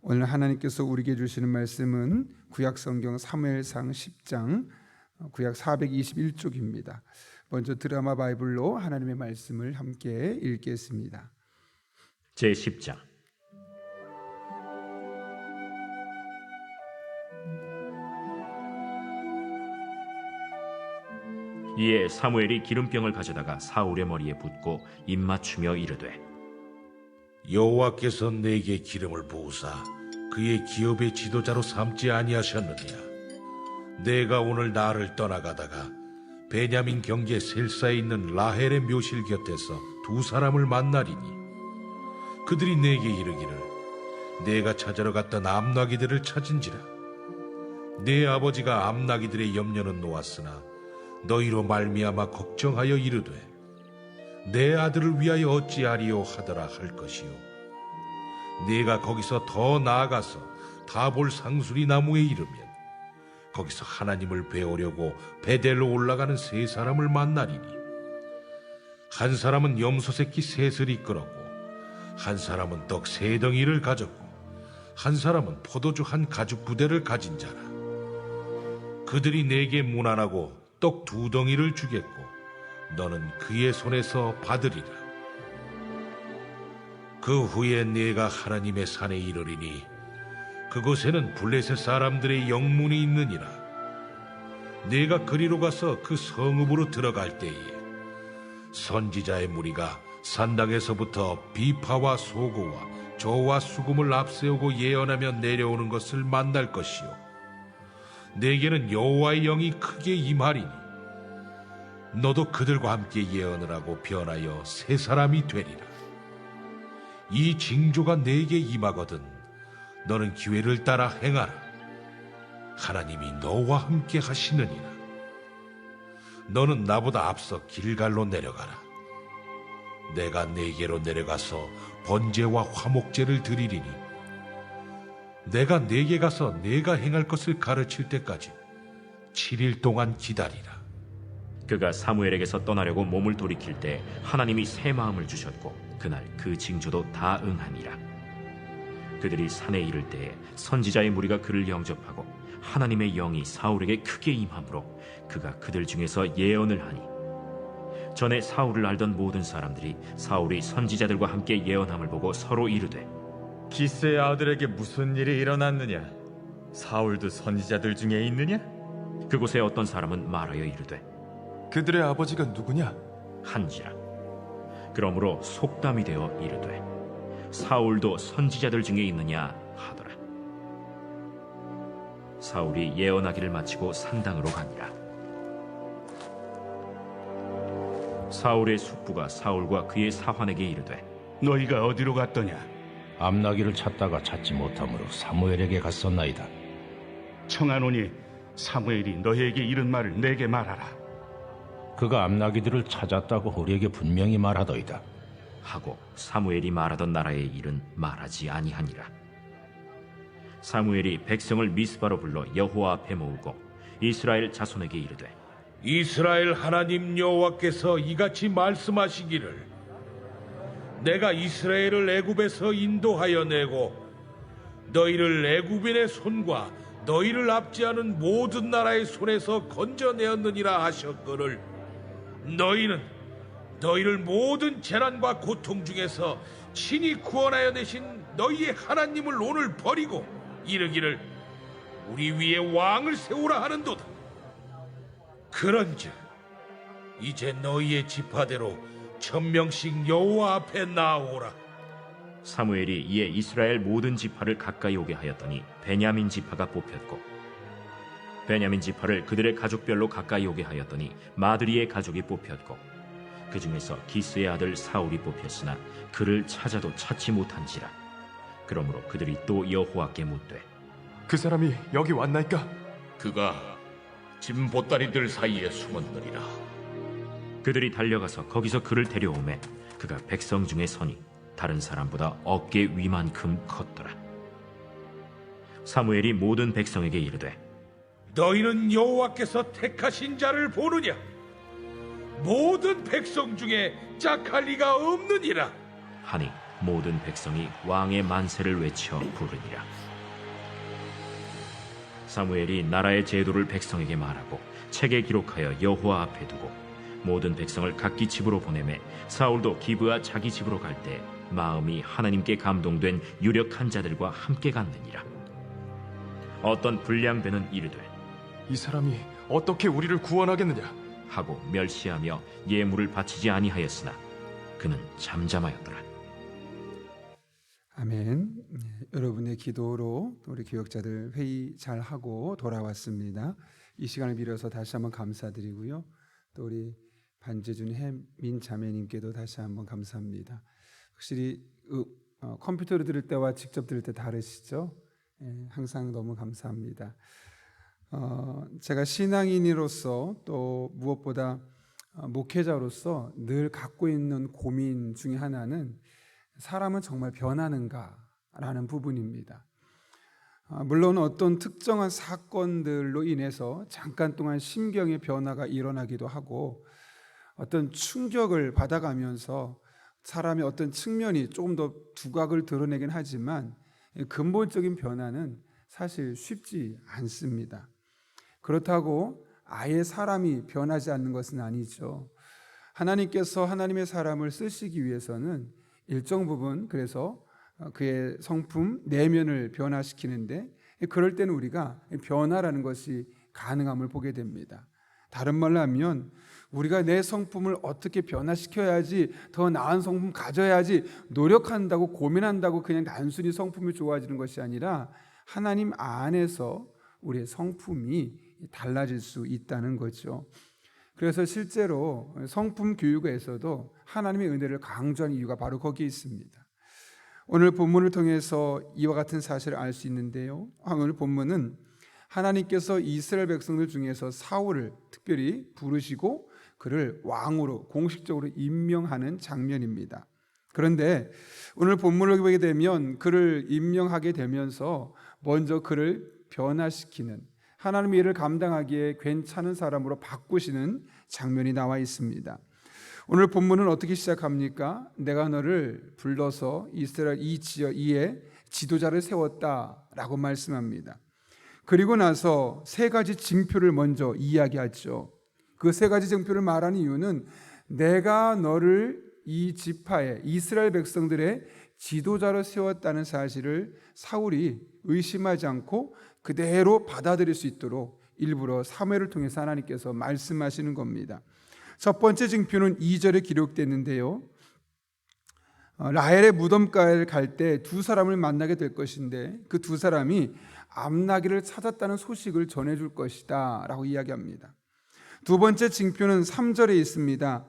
오늘 하나님께서 우리에게 주시는 말씀은 구약성경 사무엘상 10장 구약 421쪽입니다. 먼저 드라마 바이블로 하나님의 말씀을 함께 읽겠습니다. 제10장. 이에 사무엘이 기름병을 가져다가 사울의 머리에 붓고 입맞추며 이르되, 여호와께서 내게 기름을 부으사 그의 기업의 지도자로 삼지 아니하셨느냐. 내가 오늘 나를 떠나가다가 베냐민 경계 셀사에 있는 라헬의 묘실 곁에서 두 사람을 만나리니 그들이 내게 이르기를 내가 찾으러 갔던 암나기들을 찾은지라. 내 아버지가 암나기들의 염려는 놓았으나 너희로 말미암아 걱정하여 이르되 내 아들을 위하여 어찌하리요 하더라 할 것이요. 네가 거기서 더 나아가서 다볼 상수리 나무에 이르면 거기서 하나님을 배우려고 베델로 올라가는 세 사람을 만나리니 한 사람은 염소 새끼 셋을 이끌었고 한 사람은 떡 세 덩이를 가졌고 한 사람은 포도주 한 가죽 부대를 가진 자라. 그들이 내게 문안하고 떡 두 덩이를 주겠고 너는 그의 손에서 받으리라. 그 후에 내가 하나님의 산에 이르리니 그곳에는 블레셋 사람들의 영문이 있느니라. 내가 그리로 가서 그 성읍으로 들어갈 때에 선지자의 무리가 산당에서부터 비파와 소고와 저와 수금을 앞세우고 예언하며 내려오는 것을 만날 것이요. 내게는 여호와의 영이 크게 임하리니 너도 그들과 함께 예언을 하고 변하여 새 사람이 되리라. 이 징조가 내게 임하거든 너는 기회를 따라 행하라. 하나님이 너와 함께 하시느니라. 너는 나보다 앞서 길갈로 내려가라. 내가 네게로 내려가서 번제와 화목제를 드리리니 내가 네게 가서 내가 행할 것을 가르칠 때까지 7일 동안 기다리라. 그가 사무엘에게서 떠나려고 몸을 돌이킬 때 하나님이 새 마음을 주셨고 그날 그 징조도 다 응하니라. 그들이 산에 이를 때에 선지자의 무리가 그를 영접하고 하나님의 영이 사울에게 크게 임함으로 그가 그들 중에서 예언을 하니 전에 사울을 알던 모든 사람들이 사울이 선지자들과 함께 예언함을 보고 서로 이르되, 기스의 아들에게 무슨 일이 일어났느냐? 사울도 선지자들 중에 있느냐? 그곳에 어떤 사람은 말하여 이르되, 그들의 아버지가 누구냐? 한지라. 그러므로 속담이 되어 이르되, 사울도 선지자들 중에 있느냐 하더라. 사울이 예언하기를 마치고 산당으로 가니라. 사울의 숙부가 사울과 그의 사환에게 이르되, 너희가 어디로 갔더냐? 암나기를 찾다가 찾지 못하므로 사무엘에게 갔었나이다. 청하노니 사무엘이 너희에게 이른 말을 내게 말하라. 그가 암나기들을 찾았다고 우리에게 분명히 말하더이다. 하고 사무엘이 말하던 나라의 일은 말하지 아니하니라. 사무엘이 백성을 미스바로 불러 여호와 앞에 모으고 이스라엘 자손에게 이르되, 이스라엘 하나님 여호와께서 이같이 말씀하시기를 내가 이스라엘을 애굽에서 인도하여 내고 너희를 애굽인의 손과 너희를 압제하는 모든 나라의 손에서 건져내었느니라 하셨거늘 너희는 너희를 모든 재난과 고통 중에서 친히 구원하여 내신 너희의 하나님을 오늘 버리고 이르기를 우리 위에 왕을 세우라 하는도다. 그런즉 이제 너희의 지파대로 1000명씩 여호와 앞에 나오라. 사무엘이 이에 이스라엘 모든 지파를 가까이 오게 하였더니 베냐민 지파가 뽑혔고 베냐민 지파를 그들의 가족별로 가까이 오게 하였더니 마드리의 가족이 뽑혔고 그 중에서 기스의 아들 사울이 뽑혔으나 그를 찾아도 찾지 못한지라. 그러므로 그들이 또 여호와께 묻되, 그 사람이 여기 왔나이까? 그가 짐 보따리들 사이에 숨었느니라. 그들이 달려가서 거기서 그를 데려오매 그가 백성 중에 서니 다른 사람보다 어깨 위만큼 컸더라. 사무엘이 모든 백성에게 이르되, 너희는 여호와께서 택하신 자를 보느냐? 모든 백성 중에 짝할 리가 없느니라. 하니 모든 백성이 왕의 만세를 외쳐 부르니라. 사무엘이 나라의 제도를 백성에게 말하고 책에 기록하여 여호와 앞에 두고 모든 백성을 각기 집으로 보내매 사울도 기브아 자기 집으로 갈 때 마음이 하나님께 감동된 유력한 자들과 함께 갔느니라. 어떤 불량배는 이르되 이 사람이 어떻게 우리를 구원하겠느냐? 하고 멸시하며 예물을 바치지 아니하였으나 그는 잠잠하였더라. 아멘. 여러분의 기도로 우리 교역자들 회의 잘 하고 돌아왔습니다. 이 시간을 빌어서 다시 한번 감사드리고요. 또 우리 반재준 혜민 자매님께도 다시 한번 감사합니다. 확실히 컴퓨터로 들을 때와 직접 들을 때 다르시죠? 항상 너무 감사합니다. 제가 신앙인으로서 또 무엇보다 목회자로서 늘 갖고 있는 고민 중에 하나는 사람은 정말 변하는가라는 부분입니다. 물론 어떤 특정한 사건들로 인해서 잠깐 동안 심경의 변화가 일어나기도 하고 어떤 충격을 받아가면서 사람의 어떤 측면이 조금 더 두각을 드러내긴 하지만 근본적인 변화는 사실 쉽지 않습니다. 그렇다고 아예 사람이 변하지 않는 것은 아니죠. 하나님께서 하나님의 사람을 쓰시기 위해서는 일정 부분 그래서 그의 성품, 내면을 변화시키는데 그럴 때는 우리가 변화라는 것이 가능함을 보게 됩니다. 다른 말로 하면 우리가 내 성품을 어떻게 변화시켜야지 더 나은 성품 가져야지 노력한다고 고민한다고 그냥 단순히 성품이 좋아지는 것이 아니라 하나님 안에서 우리의 성품이 달라질 수 있다는 거죠. 그래서 실제로 성품 교육에서도 하나님의 은혜를 강조하는 이유가 바로 거기에 있습니다. 오늘 본문을 통해서 이와 같은 사실을 알 수 있는데요. 오늘 본문은 하나님께서 이스라엘 백성들 중에서 사울을 특별히 부르시고 그를 왕으로 공식적으로 임명하는 장면입니다. 그런데 오늘 본문을 보게 되면 그를 임명하게 되면서 먼저 그를 변화시키는 하나님의 일을 감당하기에 괜찮은 사람으로 바꾸시는 장면이 나와 있습니다. 오늘 본문은 어떻게 시작합니까? 내가 너를 불러서 이스라엘 이 지역 이에 지도자를 세웠다라고 말씀합니다. 그리고 나서 세 가지 징표를 먼저 이야기하죠. 그 세 가지 징표를 말하는 이유는 내가 너를 이 지파의 이스라엘 백성들의 지도자로 세웠다는 사실을 사울이 의심하지 않고 그대로 받아들일 수 있도록 일부러 사무엘을 통해서 하나님께서 말씀하시는 겁니다. 첫 번째 징표는 2절에 기록됐는데요. 라헬의 무덤가에 갈 때 두 사람을 만나게 될 것인데 그 두 사람이 암나기를 찾았다는 소식을 전해줄 것이다 라고 이야기합니다. 두 번째 징표는 3절에 있습니다.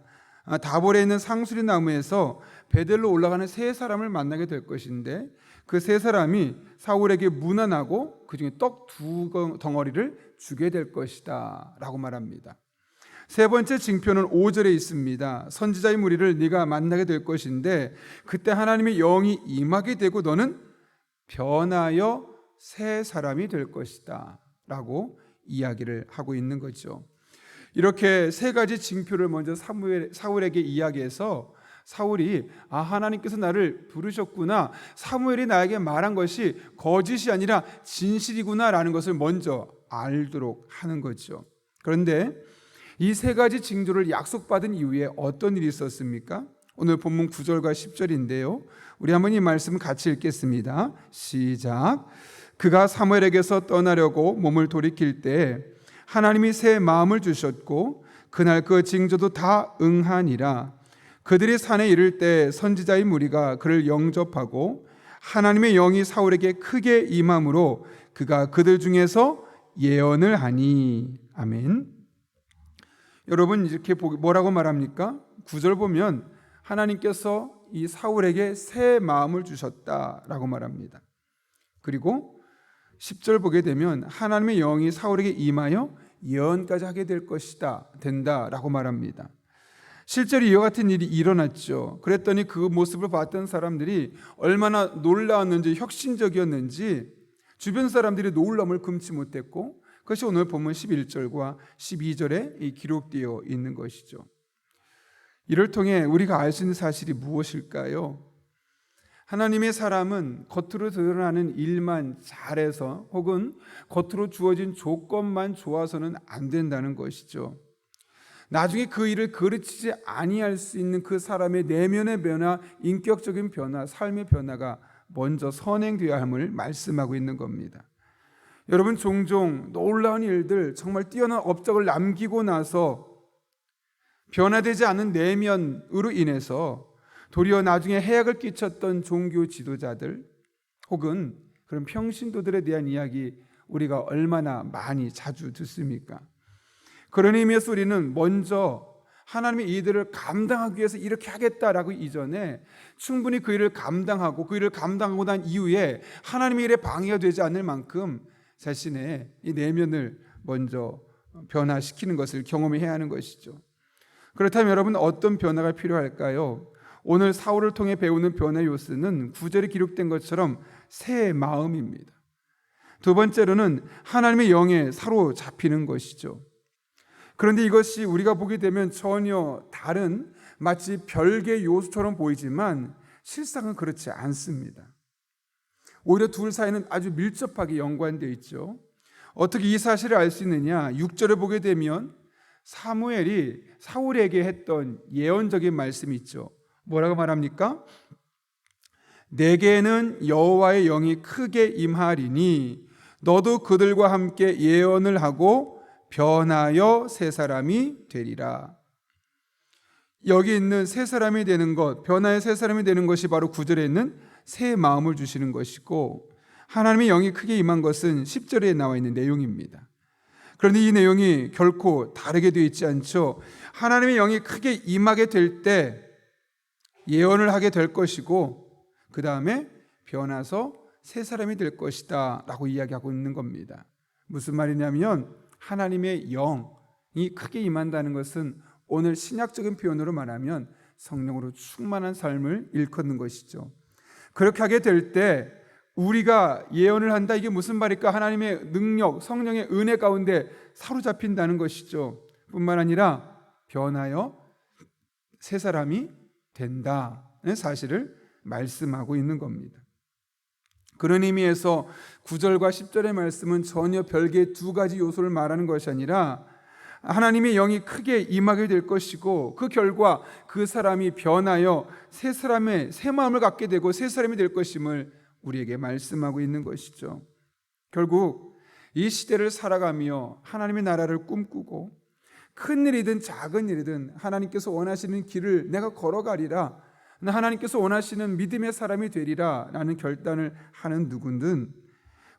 다볼에 있는 상수리 나무에서 베델로 올라가는 세 사람을 만나게 될 것인데 그 세 사람이 사울에게 문안하고 그중에 떡 두 덩어리를 주게 될 것이다 라고 말합니다. 세 번째 징표는 5절에 있습니다. 선지자의 무리를 네가 만나게 될 것인데 그때 하나님의 영이 임하게 되고 너는 변하여 새 사람이 될 것이다 라고 이야기를 하고 있는 거죠. 이렇게 세 가지 징표를 먼저 사울에게 이야기해서 사울이 하나님께서 나를 부르셨구나, 사무엘이 나에게 말한 것이 거짓이 아니라 진실이구나 라는 것을 먼저 알도록 하는 거죠. 그런데 이 세 가지 징조를 약속받은 이후에 어떤 일이 있었습니까? 오늘 본문 9절과 10절인데요. 우리 한번 이 말씀 같이 읽겠습니다. 시작. 그가 사무엘에게서 떠나려고 몸을 돌이킬 때 하나님이 새 마음을 주셨고 그날 그 징조도 다 응하니라. 그들이 산에 이를 때 선지자의 무리가 그를 영접하고 하나님의 영이 사울에게 크게 임함으로 그가 그들 중에서 예언을 하니. 아멘. 여러분 이렇게 뭐라고 말합니까? 9절 보면 하나님께서 이 사울에게 새 마음을 주셨다라고 말합니다. 그리고 10절 보게 되면 하나님의 영이 사울에게 임하여 예언까지 하게 될 것이다, 된다라고 말합니다. 실제로 이와 같은 일이 일어났죠. 그랬더니 그 모습을 봤던 사람들이 얼마나 놀라웠는지 혁신적이었는지 주변 사람들이 놀람을 금치 못했고 그것이 오늘 본문 11절과 12절에 기록되어 있는 것이죠. 이를 통해 우리가 알 수 있는 사실이 무엇일까요? 하나님의 사람은 겉으로 드러나는 일만 잘해서 혹은 겉으로 주어진 조건만 좋아서는 안 된다는 것이죠. 나중에 그 일을 그르치지 아니할 수 있는 그 사람의 내면의 변화, 인격적인 변화, 삶의 변화가 먼저 선행되어야 함을 말씀하고 있는 겁니다. 여러분, 종종 놀라운 일들, 정말 뛰어난 업적을 남기고 나서 변화되지 않은 내면으로 인해서 도리어 나중에 해악을 끼쳤던 종교 지도자들 혹은 그런 평신도들에 대한 이야기 우리가 얼마나 많이 자주 듣습니까? 그런 의미에서 우리는 먼저 하나님의 이들을 감당하기 위해서 이렇게 하겠다라고 이전에 충분히 그 일을 감당하고 그 일을 감당하고 난 이후에 하나님의 일에 방해가 되지 않을 만큼 자신의 이 내면을 먼저 변화시키는 것을 경험해야 하는 것이죠. 그렇다면 여러분, 어떤 변화가 필요할까요? 오늘 사울을 통해 배우는 변화 요소는 9절에 기록된 것처럼 새 마음입니다. 두 번째로는 하나님의 영에 사로잡히는 것이죠. 그런데 이것이 우리가 보게 되면 전혀 다른 마치 별개의 요소처럼 보이지만 실상은 그렇지 않습니다. 오히려 둘 사이는 아주 밀접하게 연관되어 있죠. 어떻게 이 사실을 알 수 있느냐? 6절을 보게 되면 사무엘이 사울에게 했던 예언적인 말씀이 있죠. 뭐라고 말합니까? 내게는 여호와의 영이 크게 임하리니 너도 그들과 함께 예언을 하고 변하여 새 사람이 되리라. 여기 있는 새 사람이 되는 것, 변화의 새 사람이 되는 것이 바로 9절에 있는 새 마음을 주시는 것이고, 하나님의 영이 크게 임한 것은 10절에 나와 있는 내용입니다. 그런데 이 내용이 결코 다르게 되어 있지 않죠. 하나님의 영이 크게 임하게 될 때 예언을 하게 될 것이고, 그 다음에 변화서 새 사람이 될 것이다 라고 이야기하고 있는 겁니다. 무슨 말이냐면 하나님의 영이 크게 임한다는 것은 오늘 신약적인 표현으로 말하면 성령으로 충만한 삶을 일컫는 것이죠. 그렇게 하게 될 때 우리가 예언을 한다, 이게 무슨 말일까? 하나님의 능력, 성령의 은혜 가운데 사로잡힌다는 것이죠. 뿐만 아니라 변하여 새 사람이 된다는 사실을 말씀하고 있는 겁니다. 그런 의미에서 9절과 10절의 말씀은 전혀 별개의 두 가지 요소를 말하는 것이 아니라 하나님의 영이 크게 임하게 될 것이고, 그 결과 그 사람이 변하여 새 사람의 새 마음을 갖게 되고 새 사람이 될 것임을 우리에게 말씀하고 있는 것이죠. 결국 이 시대를 살아가며 하나님의 나라를 꿈꾸고 큰 일이든 작은 일이든 하나님께서 원하시는 길을 내가 걸어가리라, 하나님께서 원하시는 믿음의 사람이 되리라 라는 결단을 하는 누구든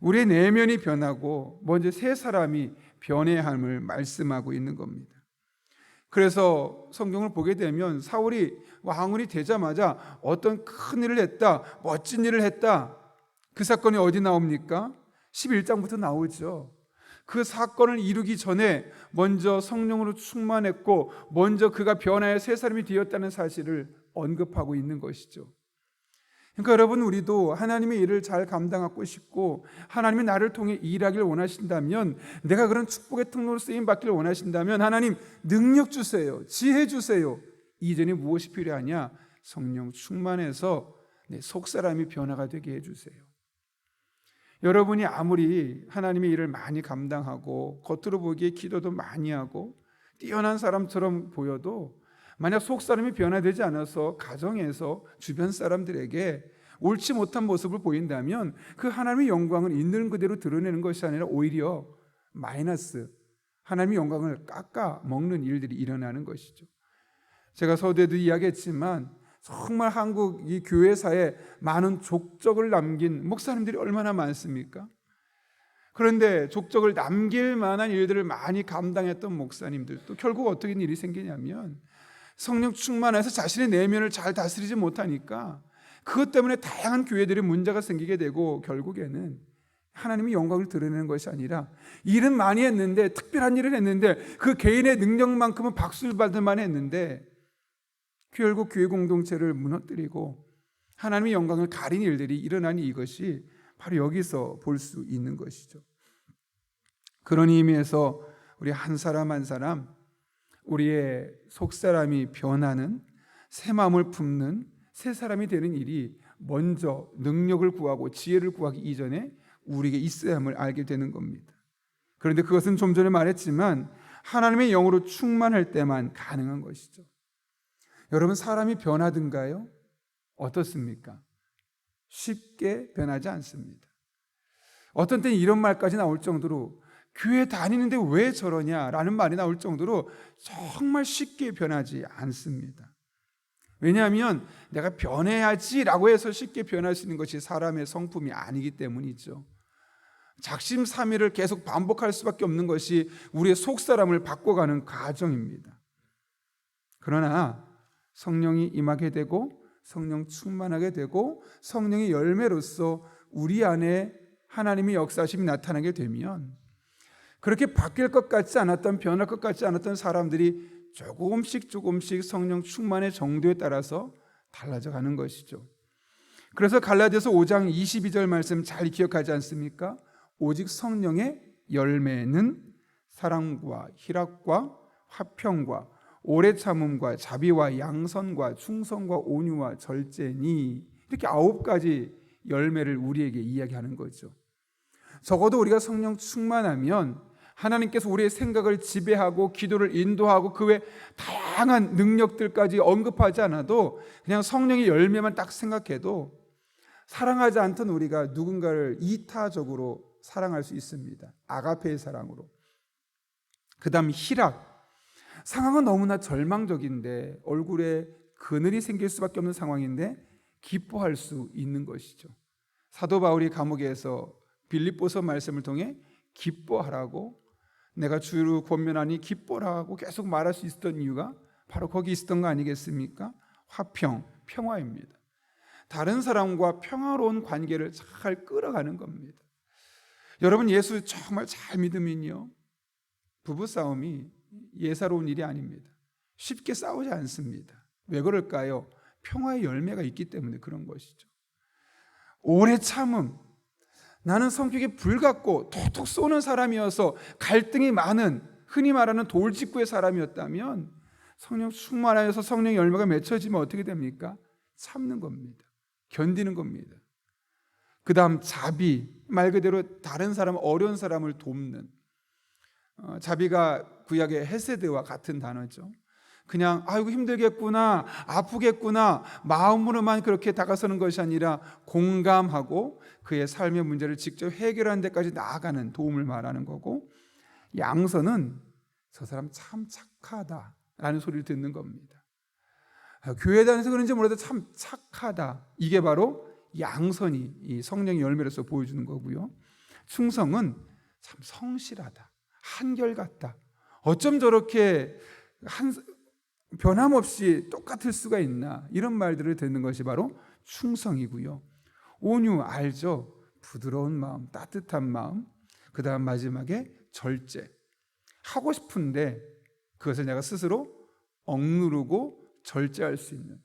우리의 내면이 변하고 먼저 새 사람이 변해야 함을 말씀하고 있는 겁니다. 그래서 성경을 보게 되면 사울이 왕이 되자마자 어떤 큰 일을 했다, 멋진 일을 했다, 그 사건이 어디 나옵니까? 11장부터 나오죠. 그 사건을 이루기 전에 먼저 성령으로 충만했고 먼저 그가 변화의 새 사람이 되었다는 사실을 언급하고 있는 것이죠. 그러니까 여러분, 우리도 하나님의 일을 잘 감당하고 싶고 하나님이 나를 통해 일하기를 원하신다면, 내가 그런 축복의 통로로 쓰임받기를 원하신다면 하나님 능력 주세요, 지혜 주세요. 이전에 무엇이 필요하냐? 성령 충만해서 내 속사람이 변화가 되게 해주세요. 여러분이 아무리 하나님의 일을 많이 감당하고 겉으로 보기에 기도도 많이 하고 뛰어난 사람처럼 보여도 만약 속사람이 변화되지 않아서 가정에서 주변 사람들에게 옳지 못한 모습을 보인다면 그 하나님의 영광을 있는 그대로 드러내는 것이 아니라 오히려 마이너스, 하나님의 영광을 깎아 먹는 일들이 일어나는 것이죠. 제가 서두에도 이야기했지만 정말 한국 이 교회사에 많은 족적을 남긴 목사님들이 얼마나 많습니까? 그런데 족적을 남길 만한 일들을 많이 감당했던 목사님들도 결국 어떻게 일이 생기냐면 성령 충만해서 자신의 내면을 잘 다스리지 못하니까 그것 때문에 다양한 교회들이 문제가 생기게 되고, 결국에는 하나님의 영광을 드러내는 것이 아니라 일은 많이 했는데, 특별한 일을 했는데 그 개인의 능력만큼은 박수를 받을 만했는데 결국 교회 공동체를 무너뜨리고 하나님의 영광을 가린 일들이 일어나니 이것이 바로 여기서 볼 수 있는 것이죠. 그런 의미에서 우리 한 사람 한 사람, 우리의 속사람이 변하는, 새 마음을 품는 새 사람이 되는 일이 먼저 능력을 구하고 지혜를 구하기 이전에 우리에게 있어야 함을 알게 되는 겁니다. 그런데 그것은 좀 전에 말했지만 하나님의 영으로 충만할 때만 가능한 것이죠. 여러분, 사람이 변하든가요? 어떻습니까? 쉽게 변하지 않습니다. 어떤 때는 이런 말까지 나올 정도로 교회 다니는데 왜 저러냐라는 말이 나올 정도로 정말 쉽게 변하지 않습니다. 왜냐하면 내가 변해야지라고 해서 쉽게 변할 수 있는 것이 사람의 성품이 아니기 때문이죠. 작심삼일을 계속 반복할 수밖에 없는 것이 우리의 속사람을 바꿔가는 과정입니다. 그러나 성령이 임하게 되고 성령 충만하게 되고 성령의 열매로서 우리 안에 하나님의 역사심이 나타나게 되면 그렇게 바뀔 것 같지 않았던, 변할 것 같지 않았던 사람들이 조금씩 성령 충만의 정도에 따라서 달라져 가는 것이죠. 그래서 갈라디아서 5장 22절 말씀 잘 기억하지 않습니까? 오직 성령의 열매는 사랑과 희락과 화평과 오래 참음과 자비와 양선과 충성과 온유와 절제니, 이렇게 9가지 열매를 우리에게 이야기하는 거죠. 적어도 우리가 성령 충만하면 하나님께서 우리의 생각을 지배하고 기도를 인도하고 그 외 다양한 능력들까지 언급하지 않아도 그냥 성령의 열매만 딱 생각해도 사랑하지 않던 우리가 누군가를 이타적으로 사랑할 수 있습니다. 아가페의 사랑으로. 그 다음 희락. 상황은 너무나 절망적인데 얼굴에 그늘이 생길 수밖에 없는 상황인데 기뻐할 수 있는 것이죠. 사도 바울이 감옥에서 빌립보서 말씀을 통해 기뻐하라고, 내가 주를 권면하니 기뻐라고 계속 말할 수 있었던 이유가 바로 거기 있었던 거 아니겠습니까? 화평, 평화입니다. 다른 사람과 평화로운 관계를 잘 끌어가는 겁니다. 여러분, 예수 정말 잘 믿으면요, 부부싸움이 예사로운 일이 아닙니다. 쉽게 싸우지 않습니다. 왜 그럴까요? 평화의 열매가 있기 때문에 그런 것이죠. 오래 참음. 나는 성격이 불같고 톡톡 쏘는 사람이어서 갈등이 많은, 흔히 말하는 돌직구의 사람이었다면 성령 충만하여서 성령의 열매가 맺혀지면 어떻게 됩니까? 참는 겁니다. 견디는 겁니다. 그 다음 자비, 말 그대로 다른 사람, 어려운 사람을 돕는, 자비가 구약의 헤세드와 같은 단어죠. 그냥 아이고 힘들겠구나, 아프겠구나 마음으로만 그렇게 다가서는 것이 아니라 공감하고 그의 삶의 문제를 직접 해결하는 데까지 나아가는 도움을 말하는 거고, 양선은 저 사람 참 착하다라는 소리를 듣는 겁니다. 교회 다녀서 그런지 몰라도 참 착하다, 이게 바로 양선이 이 성령의 열매로서 보여주는 거고요. 충성은 참 성실하다, 한결같다, 어쩜 저렇게 변함없이 똑같을 수가 있나, 이런 말들을 듣는 것이 바로 충성이고요. 온유, 알죠? 부드러운 마음, 따뜻한 마음. 그 다음 마지막에 절제. 하고 싶은데 그것을 내가 스스로 억누르고 절제할 수 있는.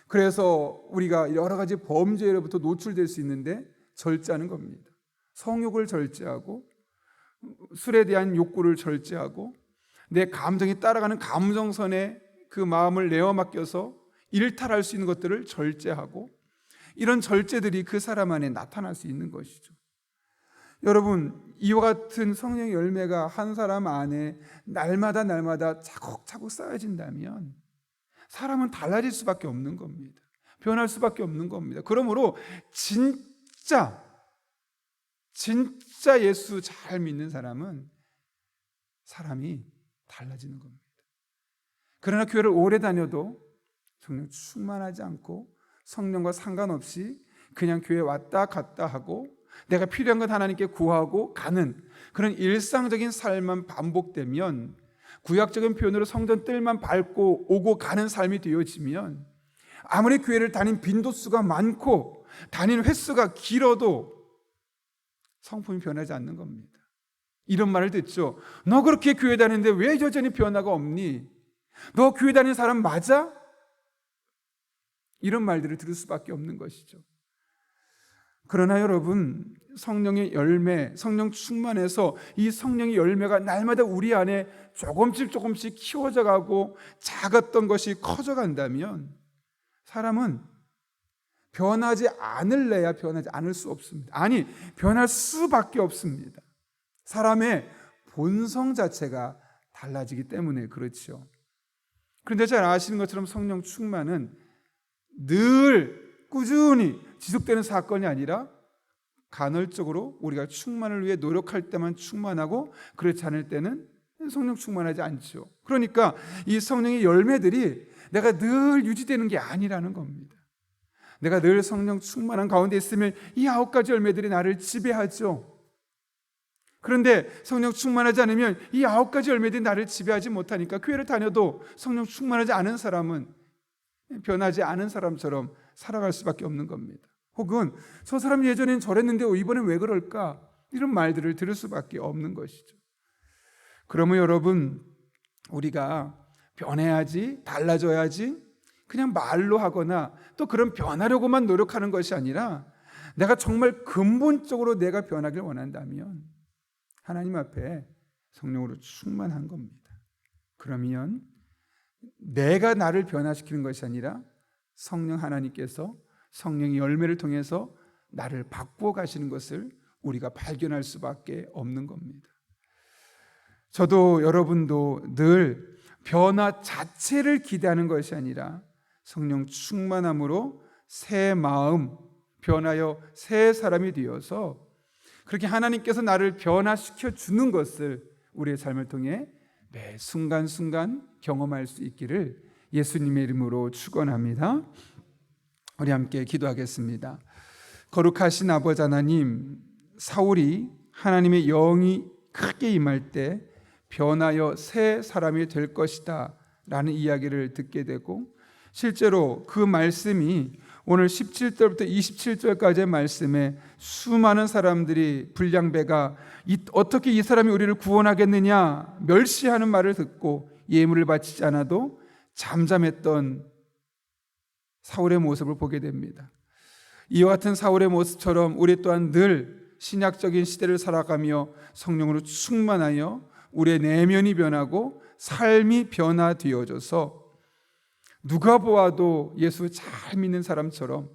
그래서 우리가 여러 가지 범죄로부터 노출될 수 있는데 절제하는 겁니다. 성욕을 절제하고, 술에 대한 욕구를 절제하고, 내 감정이 따라가는 감정선에 그 마음을 내어 맡겨서 일탈할 수 있는 것들을 절제하고, 이런 절제들이 그 사람 안에 나타날 수 있는 것이죠. 여러분, 이와 같은 성령의 열매가 한 사람 안에 날마다 차곡차곡 쌓여진다면 사람은 달라질 수밖에 없는 겁니다. 변할 수밖에 없는 겁니다. 그러므로 진짜 예수 잘 믿는 사람은 사람이 달라지는 겁니다. 그러나 교회를 오래 다녀도 성령 충만하지 않고 성령과 상관없이 그냥 교회 왔다 갔다 하고 내가 필요한 것 하나님께 구하고 가는 그런 일상적인 삶만 반복되면, 구약적인 표현으로 성전 뜰만 밟고 오고 가는 삶이 되어지면, 아무리 교회를 다닌 빈도수가 많고 다닌 횟수가 길어도 성품이 변하지 않는 겁니다. 이런 말을 듣죠. 너 그렇게 교회 다니는데 왜 여전히 변화가 없니? 너 교회 다니는 사람 맞아? 이런 말들을 들을 수밖에 없는 것이죠. 그러나 여러분, 성령의 열매, 성령 충만해서 이 성령의 열매가 날마다 우리 안에 조금씩 키워져 가고 작았던 것이 커져 간다면 사람은 변하지 않을래야 변하지 않을 수 없습니다. 아니, 변할 수밖에 없습니다. 사람의 본성 자체가 달라지기 때문에 그렇죠. 그런데 잘 아시는 것처럼 성령 충만은 늘 꾸준히 지속되는 사건이 아니라 간헐적으로 우리가 충만을 위해 노력할 때만 충만하고 그렇지 않을 때는 성령 충만하지 않죠. 그러니까 이 성령의 열매들이 내가 늘 유지되는 게 아니라는 겁니다. 내가 늘 성령 충만한 가운데 있으면 이 9가지 열매들이 나를 지배하죠. 그런데 성령 충만하지 않으면 이 9가지 열매들이 나를 지배하지 못하니까 교회를 다녀도 성령 충만하지 않은 사람은 변하지 않은 사람처럼 살아갈 수밖에 없는 겁니다. 혹은 저 사람 예전엔 저랬는데 이번엔 왜 그럴까? 이런 말들을 들을 수밖에 없는 것이죠. 그러면 여러분, 우리가 변해야지, 달라져야지 그냥 말로 하거나 또 그런 변하려고만 노력하는 것이 아니라 내가 정말 근본적으로 내가 변하길 원한다면 하나님 앞에 성령으로 충만한 겁니다. 그러면 내가 나를 변화시키는 것이 아니라 성령 하나님께서 성령의 열매를 통해서 나를 바꾸어 가시는 것을 우리가 발견할 수밖에 없는 겁니다. 저도 여러분도 늘 변화 자체를 기대하는 것이 아니라 성령 충만함으로 새 마음, 변하여 새 사람이 되어서 그렇게 하나님께서 나를 변화시켜 주는 것을 우리의 삶을 통해 매 순간순간 경험할 수 있기를 예수님의 이름으로 축원합니다. 우리 함께 기도하겠습니다. 거룩하신 아버지 하나님, 사울이 하나님의 영이 크게 임할 때 변하여 새 사람이 될 것이다 라는 이야기를 듣게 되고, 실제로 그 말씀이 오늘 17절부터 27절까지의 말씀에 수많은 사람들이 불량배가 어떻게 이 사람이 우리를 구원하겠느냐 멸시하는 말을 듣고 예물을 바치지 않아도 잠잠했던 사울의 모습을 보게 됩니다. 이와 같은 사울의 모습처럼 우리 또한 늘 신약적인 시대를 살아가며 성령으로 충만하여 우리의 내면이 변하고 삶이 변화되어져서 누가 보아도 예수 잘 믿는 사람처럼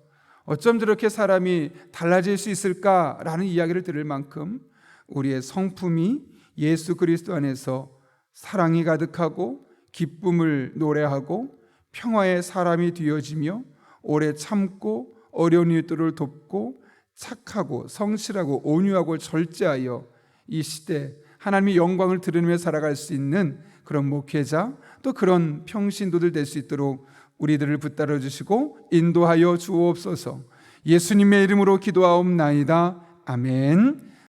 어쩜 저렇게 사람이 달라질 수 있을까라는 이야기를 들을 만큼 우리의 성품이 예수 그리스도 안에서 사랑이 가득하고 기쁨을 노래하고 평화의 사람이 되어지며 오래 참고 어려운 이들을 돕고 착하고 성실하고 온유하고 절제하여 이 시대 하나님의 영광을 드러내며 살아갈 수 있는 그런 목회자, 또 그런 평신도들 될 수 있도록 우리들을 붙들어 주시고 인도하여 주옵소서. 예수님의 이름으로 기도하옵나이다. 아멘.